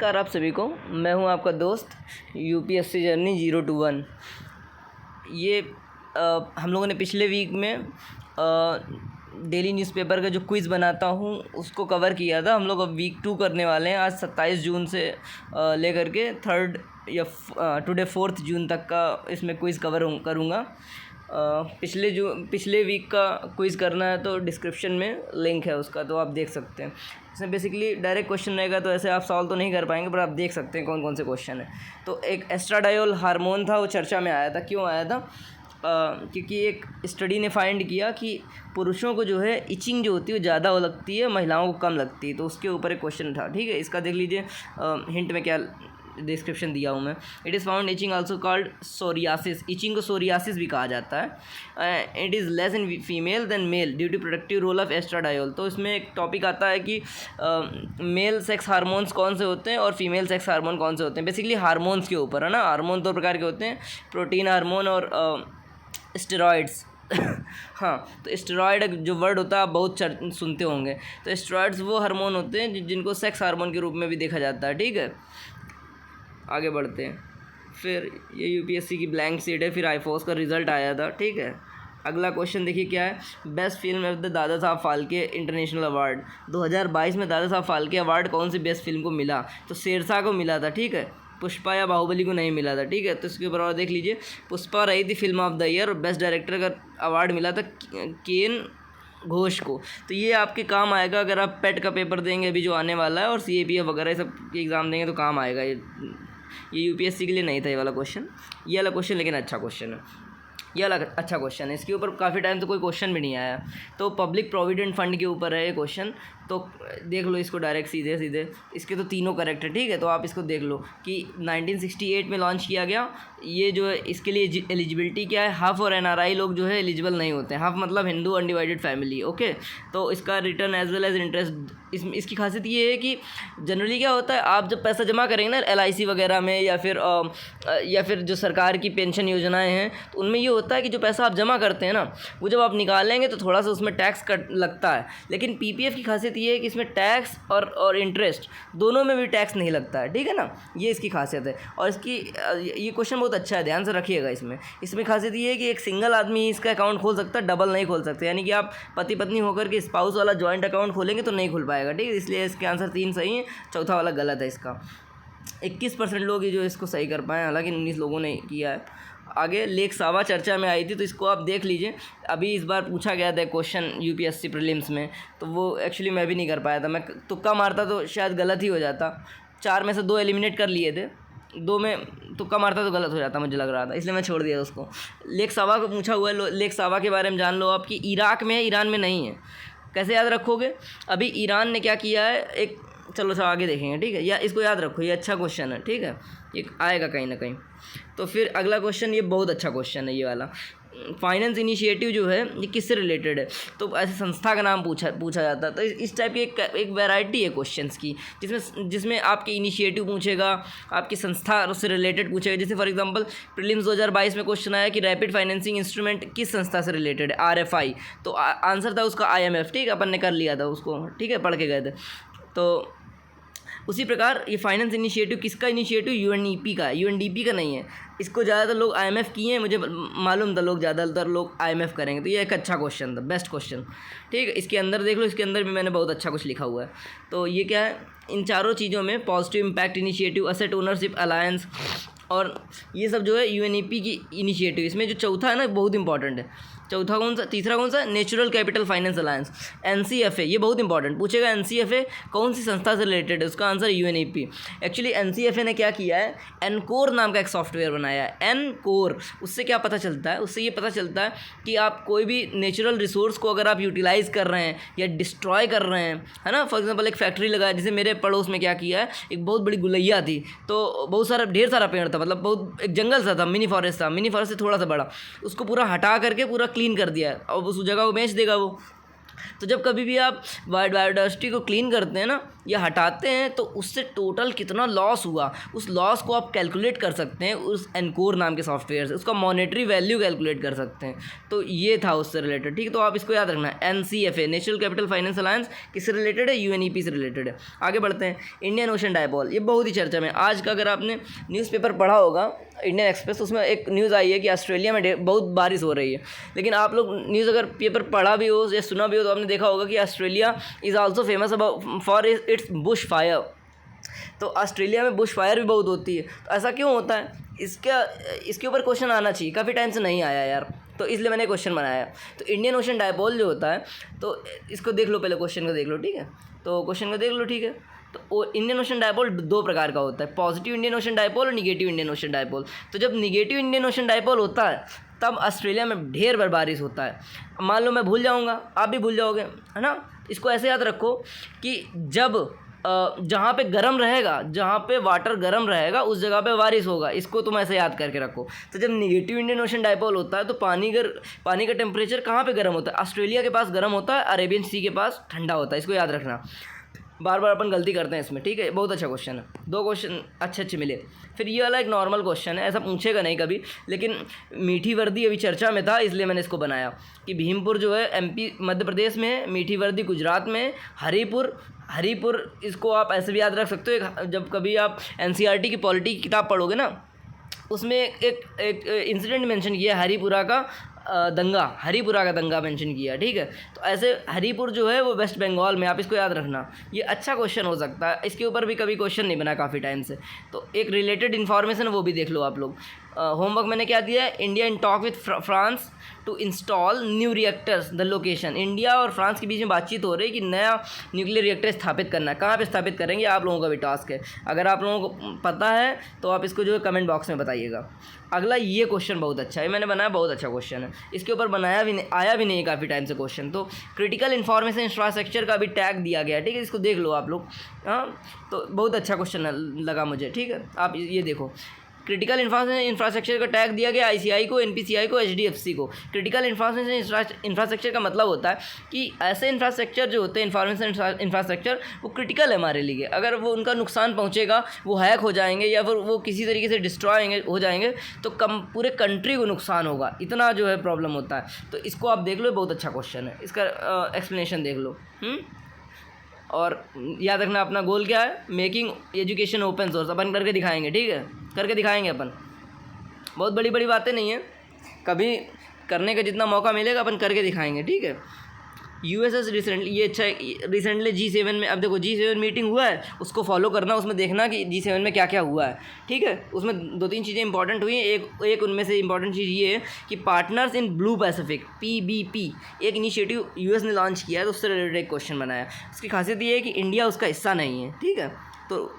नमस्कार आप सभी को। मैं हूं आपका दोस्त यूपीएससी जर्नी 0 to 1। ये हम लोगों ने पिछले वीक में डेली न्यूज़पेपर का जो क्विज़ बनाता हूं उसको कवर किया था। हम लोग अब वीक 2 करने वाले हैं। आज 27 जून से लेकर के 3rd या टुडे 4th जून तक का इसमें क्विज़ कवर करूँगा। पिछले वीक का क्विज़ करना है तो डिस्क्रिप्शन में लिंक है उसका, तो आप देख सकते हैं। इसमें बेसिकली डायरेक्ट क्वेश्चन रहेगा, तो ऐसे आप सॉल्व तो नहीं कर पाएंगे, पर आप देख सकते हैं कौन कौन से क्वेश्चन है। तो एक एस्ट्राडायोल हार्मोन था, वो चर्चा में आया था। क्यों आया था? क्योंकि एक स्टडी ने फाइंड किया कि पुरुषों को जो है इचिंग जो होती है वो ज़्यादा हो लगती है, महिलाओं को कम लगती है। तो उसके ऊपर एक क्वेश्चन था। ठीक है, इसका देख लीजिए हिंट में क्या डिस्क्रिप्शन दिया हूँ मैं। It is found itching also called psoriasis. Itching को सोरियासिस भी कहा जाता है। It is less in female than male due to productive role of estradiol. तो इसमें एक टॉपिक आता है कि मेल सेक्स हार्मोन्स कौन से होते हैं और फीमेल सेक्स हार्मोन कौन से होते हैं। बेसिकली हार्मोन्स के ऊपर है ना। हार्मोन 2 प्रकार के होते हैं, प्रोटीन हार्मोन और स्टेरॉइड्स। हाँ, तो स्टेरॉइड जो वर्ड होता है आप बहुत सुनते होंगे। तो स्टेरॉइड्स वो हार्मोन होते हैं जिनको सेक्स हार्मोन के रूप में भी देखा जाता है। ठीक है, आगे बढ़ते हैं। फिर ये यूपीएससी की ब्लैंक सीट है, फिर आईफोर्स का रिज़ल्ट आया था। ठीक है, अगला क्वेश्चन देखिए क्या है। Best film of the Dada Saheb Phalke international award 2022 में दादा साहब फाल्के अवार्ड कौन सी बेस्ट फिल्म को मिला? तो शेरशाह को मिला था। ठीक है, पुष्पा या बाहुबली को नहीं मिला था। ठीक है, तो इसके ऊपर और देख लीजिए। पुष्पा रही थी फिल्म ऑफ द ईयर और बेस्ट डायरेक्टर का अवार्ड मिला था केन घोष को। तो ये आपके काम आएगा अगर आप पेट का पेपर देंगे अभी जो आने वाला है, और सीएपीएफ वगैरह सब के एग्ज़ाम देंगे तो काम आएगा। ये यूपीएससी के लिए नहीं था ये वाला क्वेश्चन। ये वाला क्वेश्चन लेकिन अच्छा क्वेश्चन है। ये वाला अच्छा क्वेश्चन है। इसके ऊपर काफ़ी टाइम से कोई क्वेश्चन भी नहीं आया। तो पब्लिक प्रोविडेंट फंड के ऊपर है ये क्वेश्चन। तो देख लो इसको डायरेक्ट सीधे इसके तो तीनों करेक्ट है। ठीक है, तो आप इसको देख लो कि 1968 में लॉन्च किया गया। ये जो है इसके लिए एलिजिबिलिटी क्या है? हाफ और एनआरआई लोग जो है एलिजिबल नहीं होते हैं। हाफ मतलब हिंदू अनडिवाइडेड फैमिली। ओके, तो इसका return as well as interest इसकी खासियत ये है कि जनरली क्या होता है, आप जब पैसा जमा करेंगे ना एलआईसी वगैरह में या फिर जो सरकार की पेंशन योजनाएं हैं, तो उनमें ये होता है कि जो पैसा आप जमा करते हैं ना, वो जब आप निकालेंगे तो थोड़ा सा उसमें टैक्स कट लगता है। लेकिन पीपीएफ की खासियत ये है कि इसमें टैक्स और इंटरेस्ट दोनों में भी टैक्स नहीं लगता है। ठीक है ना, ये इसकी खासियत है। और इसकी ये क्वेश्चन बहुत अच्छा है, ध्यान से रखिएगा। इसमें खासियत ये है कि एक सिंगल आदमी इसका अकाउंट खोल सकता है, डबल नहीं खोल सकते। यानी कि आप पति पत्नी होकर के स्पाउस वाला जॉइंट अकाउंट खोलेंगे तो नहीं खुल पाएगा। ठीक है, इसलिए इसके आंसर 3 सही है, चौथा वाला गलत है। इसका 21% लोग ही जो इसको सही कर पाए, हालांकि 19 लोगों ने किया है। आगे लेक सावा चर्चा में आई थी, तो इसको आप देख लीजिए। अभी इस बार पूछा गया था क्वेश्चन यूपीएससी प्रीलिम्स में, तो वो एक्चुअली मैं भी नहीं कर पाया था। मैं तुक्का मारता तो शायद गलत ही हो जाता। 4 में से 2 एलिमिनेट कर लिए थे, 2 में तुक्का मारता तो गलत हो जाता मुझे लग रहा था, इसलिए मैं छोड़ दिया उसको। लेक सावा को पूछा हुआ है। लेक सावा के बारे में जान लो आप कि इराक में है, ईरान में नहीं है। कैसे याद रखोगे? अभी ईरान ने क्या किया है, चलो आगे देखेंगे। ठीक है, या इसको याद रखो, ये अच्छा क्वेश्चन है। ठीक है, ये आएगा कहीं ना कहीं। तो फिर अगला क्वेश्चन, ये बहुत अच्छा क्वेश्चन है ये वाला। फाइनेंस इनिशिएटिव जो है ये किससे रिलेटेड है? तो ऐसे संस्था का नाम पूछा जाता है। तो इस टाइप की एक वैरायटी है क्वेश्चंस की, जिसमें आपके इनिशिएटिव पूछेगा, आपकी संस्था से रिलेटेड पूछेगा। जैसे फॉर एग्जांपल प्रीलिम्स 2022 में क्वेश्चन आया कि रैपिड फाइनेंसिंग इंस्ट्रूमेंट किस संस्था से रिलेटेड है? आरएफआई। तो आंसर था उसका आईएमएफ। ठीक है, अपन ने कर लिया था उसको। ठीक है, पढ़ के गए थे। तो उसी प्रकार ये फाइनेंस इनिशिएटिव किसका इनिशिएटिव? यूएनईपी का है, यूएनडीपी का नहीं है। इसको ज़्यादातर लोग आईएमएफ किए हैं, मुझे मालूम था ज़्यादातर लोग आईएमएफ करेंगे। तो ये एक अच्छा क्वेश्चन था, बेस्ट क्वेश्चन। ठीक है, इसके अंदर देख लो, इसके अंदर भी मैंने बहुत अच्छा कुछ लिखा हुआ है। तो ये क्या है, इन चारों चीज़ों में positive impact initiative, asset ownership alliance, और ये सब जो है यूएनईपी की इनिशिएटिव। इसमें जो चौथा है ना बहुत इंपॉर्टेंट है। चौथा कौन सा? तीसरा कौन सा? Natural capital finance alliance, NCFA. ये बहुत इंपॉर्टेंट पूछेगा। एनसीएफए कौन सी संस्था से रिलेटेड है? उसका आंसर यूएनईपी। एक्चुअली एनसीएफए ने क्या किया है, एनकोर नाम का एक सॉफ्टवेयर बनाया है। एनकोर, उससे क्या पता चलता है? उससे ये पता चलता है कि आप कोई भी नेचुरल रिसोर्स को अगर आप यूटिलाइज़ कर रहे हैं या डिस्ट्रॉय कर रहे हैं, है ना। फॉर एग्जाम्पल एक फैक्ट्री लगाया, जैसे मेरे पड़ोस में क्या किया है, एक बहुत बड़ी गुलैया थी, तो ढेर सारा पेड़ था, मतलब बहुत एक जंगल सा था, मिनी फॉरेस्ट था। मिनी फॉरेस्ट से थोड़ा सा बड़ा, उसको पूरा हटा करके पूरा क्लीन कर दिया है, और उस जगह को बेच देगा वो। तो जब कभी भी आप बायोडाइवर्सिटी को क्लीन करते हैं ना, या हटाते हैं तो उससे टोटल कितना लॉस हुआ, उस लॉस को आप कैलकुलेट कर सकते हैं उस एनकोर नाम के सॉफ्टवेयर से, उसका मॉनेटरी वैल्यू कैलकुलेट कर सकते हैं। तो ये था उससे रिलेटेड, ठीक है। तो आप इसको याद रखना है। NCFA national capital finance alliance किससे रिलेटेड है? UNEP से रिलेटेड है। आगे बढ़ते हैं। इंडियन ओशन डायपोल, ये बहुत ही चर्चा में आज का, अगर आपने न्यूज़पेपर पढ़ा होगा इंडियन एक्सप्रेस, उसमें एक न्यूज़ आई है कि ऑस्ट्रेलिया में बहुत बारिश हो रही है। लेकिन आप लोग न्यूज़ अगर पेपर पढ़ा भी हो या सुना भी हो तो आपने देखा होगा कि Australia is also famous for its Bush fire. तो ऑस्ट्रेलिया में बुश फायर भी बहुत होती है। तो ऐसा क्यों होता है? इसके ऊपर क्वेश्चन आना चाहिए, काफ़ी टाइम से नहीं आया यार, तो इसलिए मैंने क्वेश्चन बनाया। तो इंडियन ओशन डायपोल जो होता है, तो इसको देख लो, पहले क्वेश्चन को देख लो, ठीक है। तो क्वेश्चन को देख लो, ठीक है। तो इंडियन ओशन डायपोल दो प्रकार का होता है, पॉजिटिव इंडियन ओशन डायपोल और निगेटिव इंडियन ओशन डायपोल। तो जब निगेटिव इंडियन ओशन डायपोल होता है तब ऑस्ट्रेलिया में ढेर बार बारिश होता है। मान लो मैं भूल जाऊंगा, आप भी भूल जाओगे, है ना। इसको ऐसे याद रखो कि जब जहाँ पे गर्म रहेगा, जहाँ पे वाटर गर्म रहेगा उस जगह पे बारिश होगा। इसको तुम ऐसे याद करके रखो। तो जब निगेटिव इंडियन ओशन डायपोल होता है तो पानी का टेम्परेचर कहाँ पे गर्म होता है? ऑस्ट्रेलिया के पास गर्म होता है, अरेबियन सी के पास ठंडा होता है। इसको याद रखना, बार बार अपन गलती करते हैं इसमें, ठीक है। बहुत अच्छा क्वेश्चन है, दो क्वेश्चन अच्छे मिले। फिर ये वाला एक नॉर्मल क्वेश्चन है, ऐसा पूछेगा नहीं कभी, लेकिन मीठी वर्दी अभी चर्चा में था इसलिए मैंने इसको बनाया कि भीमपुर जो है MP मध्य प्रदेश में है, मीठी वर्दी गुजरात में है, हरीपुर इसको आप ऐसे भी याद रख सकते हो। जब कभी आप NCERT की पॉलिटी की किताब पढ़ोगे ना, उसमें एक इंसिडेंट मेंशन किया हरिपुरा का दंगा मेंशन किया, ठीक है। तो ऐसे हरिपुर जो है वो वेस्ट बंगाल में, आप इसको याद रखना। ये अच्छा क्वेश्चन हो सकता है, इसके ऊपर भी कभी क्वेश्चन नहीं बना काफ़ी टाइम से। तो एक रिलेटेड इन्फॉर्मेशन वो भी देख लो आप लोग। होमवर्क मैंने क्या दिया है? India in talk with France to install new reactors the location. India और फ्रांस के बीच में बातचीत हो रही है कि नया न्यूक्लियर रिएक्टर स्थापित करना है। कहाँ पे स्थापित करेंगे आप लोगों का भी टास्क है, अगर आप लोगों को पता है तो आप इसको जो है कमेंट बॉक्स में बताइएगा। अगला ये क्वेश्चन बहुत अच्छा है, मैंने बनाया, बहुत अच्छा क्वेश्चन है। इसके ऊपर आया भी नहीं है काफ़ी टाइम से क्वेश्चन। तो क्रिटिकल इन्फॉर्मेशन इंफ्रास्ट्रक्चर का भी टैग दिया गया है, ठीक है। इसको देख लो आप लोग, हाँ। तो बहुत अच्छा क्वेश्चन लगा मुझे, ठीक है। आप ये देखो, क्रिटिकल इंफ्रास्ट्रक्चर का टैग दिया गया ICI को, NPCI को, HDFC को। क्रिटिकल इंफ्रास्ट्रक्चर का मतलब होता है कि ऐसे इंफ्रास्ट्रक्चर जो होते हैं, इंफॉर्मेशन इंफ्रास्ट्रक्चर, वो क्रिटिकल है हमारे लिए। अगर वो उनका नुकसान पहुंचेगा, वो हैक हो जाएंगे या फिर वो किसी तरीके से डिस्ट्रॉय हो जाएंगे तो पूरे कंट्री को नुकसान होगा, इतना जो है प्रॉब्लम होता है। तो इसको आप देख लो, बहुत अच्छा क्वेश्चन है, इसका एक्सप्लेनेशन देख लो। और याद रखना अपना गोल क्या है? Making education open source. अपन करके दिखाएंगे, ठीक है, करके दिखाएंगे अपन। बहुत बड़ी बड़ी बातें नहीं है, कभी करने का जितना मौका मिलेगा अपन करके दिखाएंगे, ठीक है। USS रिसेंटली, ये अच्छा रिसेंटली G7 में, अब देखो G7 मीटिंग हुआ है, उसको फॉलो करना, उसमें देखना कि G7 में क्या क्या हुआ है, ठीक है। उसमें 2-3 चीज़ें इंपॉर्टेंट हुई हैं। एक उनमें से इंपॉर्टेंट चीज़ ये है कि partners in blue Pacific PBP एक इनिशिएटिव US ने लॉन्च किया है, तो उससे रिलेटेड एक क्वेश्चन बनाया। उसकी खासियत ये है कि इंडिया उसका हिस्सा नहीं है, ठीक है। तो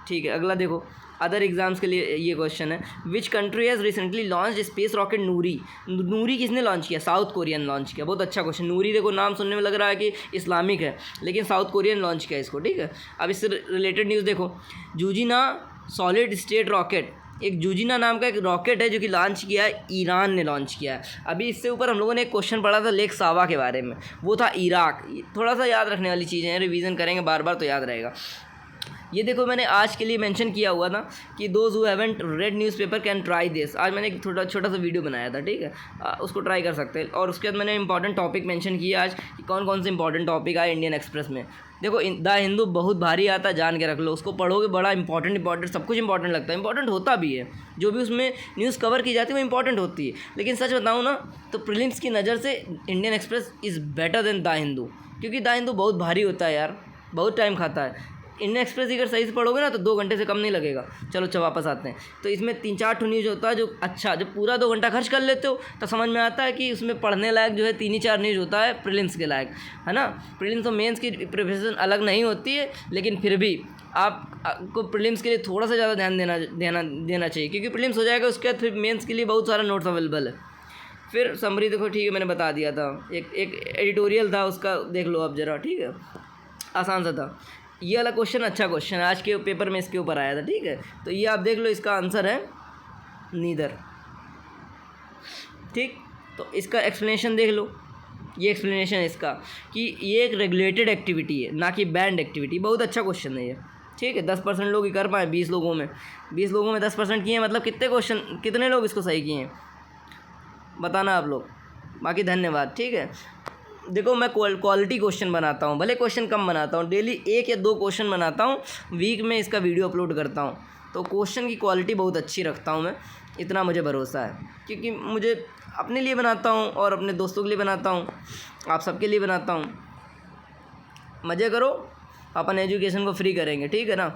ठीक है, अगला देखो, अदर एग्जाम्स के लिए ये क्वेश्चन है। Which country has recently launch space rocket Nuri? Nuri किसने लॉन्च किया? साउथ कोरियन लॉन्च किया। बहुत अच्छा क्वेश्चन। नूरी देखो नाम सुनने में लग रहा है कि इस्लामिक है, लेकिन साउथ कोरियन लॉन्च किया इसको, ठीक है। अब इससे रिलेटेड न्यूज़ देखो, जूजिना सॉलिड स्टेट रॉकेट, एक जूजिना नाम का एक रॉकेट है जो कि लॉन्च किया है, ईरान ने लॉन्च किया है। अभी इससे ऊपर हम लोगों ने एक क्वेश्चन पढ़ा था लेक सावा के बारे में, वो था इराक। थोड़ा सा याद रखने वाली चीज़ें हैं, रिवीजन करेंगे बार बार तो याद रहेगा। ये देखो, मैंने आज के लिए मेंशन किया हुआ था कि those who haven't red newspaper can try this. आज मैंने एक छोटा सा वीडियो बनाया था, ठीक है, उसको ट्राई कर सकते हैं। और उसके बाद मैंने इंपॉर्टेंट टॉपिक मेंशन किया आज कि कौन कौन से इंपॉर्टेंट टॉपिक आए इंडियन एक्सप्रेस में। देखो, द हिंदू बहुत भारी आता है, जान के रख लो। उसको पढ़ोगे, बड़ा इंपॉर्टेंट सब कुछ इंपॉर्टेंट लगता है, इंपॉर्टेंट होता भी है। जो भी उसमें न्यूज़ कवर की जाती है वो इंपॉर्टेंट होती है। लेकिन सच बताऊँ ना तो प्रीलिम्स की नज़र से Indian express is better than the Hindu, क्योंकि द हिंदू बहुत भारी होता है यार, बहुत टाइम खाता है। इंडियन एक्सप्रेस अगर सही से पढ़ोगे ना तो 2 घंटे से कम नहीं लगेगा। चलो अच्छा वापस आते हैं। तो इसमें 3-4 न्यूज़ होता है जो अच्छा, जब पूरा 2 घंटा खर्च कर लेते हो तो समझ में आता है कि उसमें पढ़ने लायक जो है 3-4 न्यूज़ होता है प्रीलिम्स के लायक, है ना। प्रीलिम्स और मेंस की प्रिपरेशन अलग नहीं होती है, लेकिन फिर भी आपको प्रीलिम्स के लिए थोड़ा सा ज़्यादा ध्यान देना चाहिए, क्योंकि प्रीलिम्स हो जाएगा, उसके बाद फिर मेंस के लिए बहुत सारा नोट्स अवेलेबल है। फिर समरी देखो, ठीक है, मैंने बता दिया था, एक एडिटोरियल था उसका देख लो आप ज़रा, ठीक है, आसान सा था। ये वाला क्वेश्चन अच्छा क्वेश्चन है, आज के पेपर में इसके ऊपर आया था, ठीक है। तो ये आप देख लो, इसका आंसर है नीदर, ठीक। तो इसका एक्सप्लेनेशन देख लो, ये एक्सप्लेनेशन है इसका कि ये एक रेगुलेटेड एक्टिविटी है, ना कि बैंड एक्टिविटी। बहुत अच्छा क्वेश्चन है ये, ठीक है। 10% लोग ही कर पाए 20 लोगों में, 10% किए हैं, मतलब कितने लोग इसको सही किए हैं बताना आप लोग। बाकी धन्यवाद, ठीक है। देखो मैं क्वालिटी क्वेश्चन बनाता हूँ, भले क्वेश्चन कम बनाता हूँ, डेली 1 या 2 क्वेश्चन बनाता हूँ, वीक में इसका वीडियो अपलोड करता हूँ, तो क्वेश्चन की क्वालिटी बहुत अच्छी रखता हूँ मैं, इतना मुझे भरोसा है। क्योंकि मुझे अपने लिए बनाता हूँ और अपने दोस्तों के लिए बनाता हूँ, आप सबके लिए बनाता हूँ। मज़े करो, अपन एजुकेशन को फ्री करेंगे, ठीक है ना।